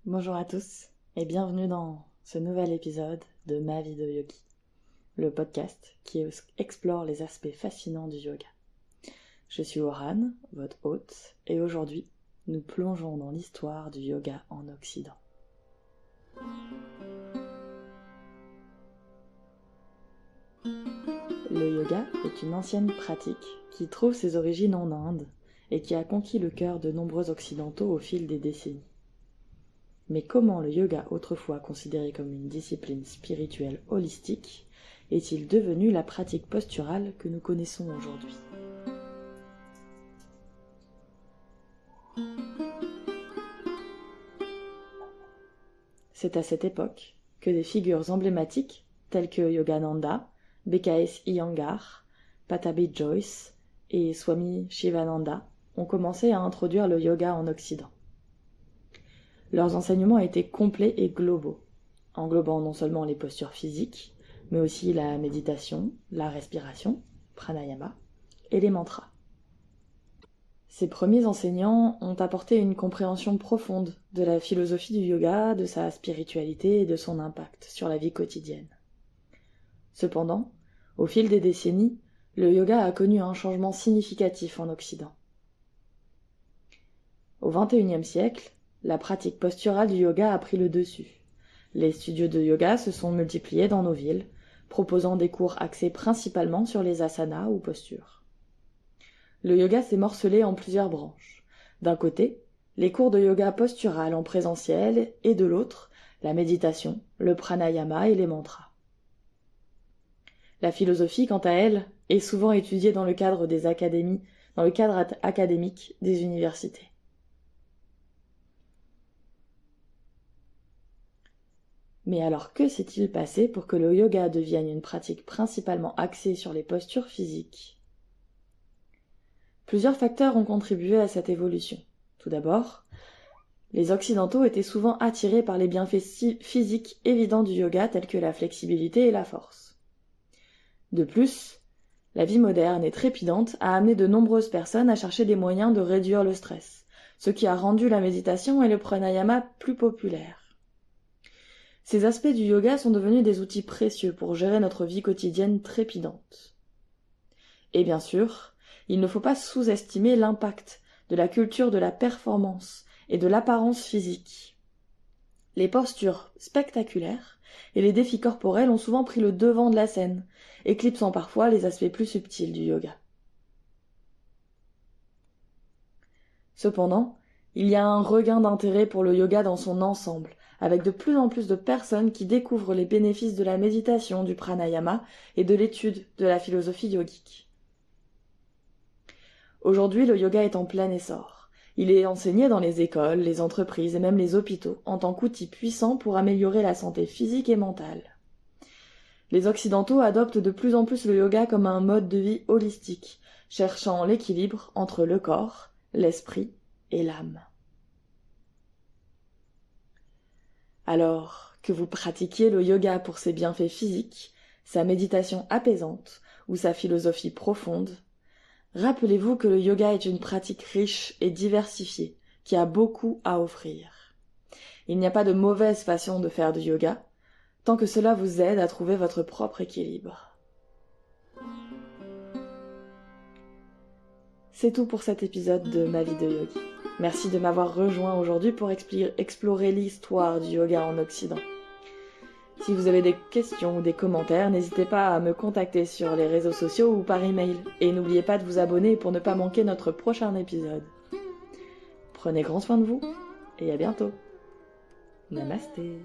Bonjour à tous et bienvenue dans ce nouvel épisode de Ma vie de yogi, le podcast qui explore les aspects fascinants du yoga. Je suis Oran, votre hôte, et aujourd'hui, nous plongeons dans l'histoire du yoga en Occident. Le yoga est une ancienne pratique qui trouve ses origines en Inde et qui a conquis le cœur de nombreux occidentaux au fil des décennies. Mais comment le yoga, autrefois considéré comme une discipline spirituelle holistique, est-il devenu la pratique posturale que nous connaissons aujourd'hui ? C'est à cette époque que des figures emblématiques telles que Yogananda, BKS Iyengar, Pattabhi Jois et Swami Shivananda ont commencé à introduire le yoga en Occident. Leurs enseignements étaient complets et globaux, englobant non seulement les postures physiques, mais aussi la méditation, la respiration, pranayama, et les mantras. Ces premiers enseignants ont apporté une compréhension profonde de la philosophie du yoga, de sa spiritualité et de son impact sur la vie quotidienne. Cependant, au fil des décennies, le yoga a connu un changement significatif en Occident. Au XXIe siècle, la pratique posturale du yoga a pris le dessus. Les studios de yoga se sont multipliés dans nos villes, proposant des cours axés principalement sur les asanas ou postures. Le yoga s'est morcelé en plusieurs branches. D'un côté, les cours de yoga postural en présentiel et de l'autre, la méditation, le pranayama et les mantras. La philosophie, quant à elle, est souvent étudiée dans le cadre académique des universités. Mais alors que s'est-il passé pour que le yoga devienne une pratique principalement axée sur les postures physiques ? Plusieurs facteurs ont contribué à cette évolution. Tout d'abord, les Occidentaux étaient souvent attirés par les bienfaits physiques évidents du yoga tels que la flexibilité et la force. De plus, la vie moderne et trépidante a amené de nombreuses personnes à chercher des moyens de réduire le stress, ce qui a rendu la méditation et le pranayama plus populaires. Ces aspects du yoga sont devenus des outils précieux pour gérer notre vie quotidienne trépidante. Et bien sûr, il ne faut pas sous-estimer l'impact de la culture de la performance et de l'apparence physique. Les postures spectaculaires et les défis corporels ont souvent pris le devant de la scène, éclipsant parfois les aspects plus subtils du yoga. Cependant, il y a un regain d'intérêt pour le yoga dans son ensemble, avec de plus en plus de personnes qui découvrent les bénéfices de la méditation, du pranayama et de l'étude de la philosophie yogique. Aujourd'hui, le yoga est en plein essor. Il est enseigné dans les écoles, les entreprises et même les hôpitaux en tant qu'outil puissant pour améliorer la santé physique et mentale. Les Occidentaux adoptent de plus en plus le yoga comme un mode de vie holistique, cherchant l'équilibre entre le corps, l'esprit et l'âme. Alors que vous pratiquiez le yoga pour ses bienfaits physiques, sa méditation apaisante ou sa philosophie profonde, rappelez-vous que le yoga est une pratique riche et diversifiée qui a beaucoup à offrir. Il n'y a pas de mauvaise façon de faire du yoga, tant que cela vous aide à trouver votre propre équilibre. C'est tout pour cet épisode de Ma vie de yogi. Merci de m'avoir rejoint aujourd'hui pour explorer l'histoire du yoga en Occident. Si vous avez des questions ou des commentaires, n'hésitez pas à me contacter sur les réseaux sociaux ou par email. Et n'oubliez pas de vous abonner pour ne pas manquer notre prochain épisode. Prenez grand soin de vous et à bientôt. Namasté.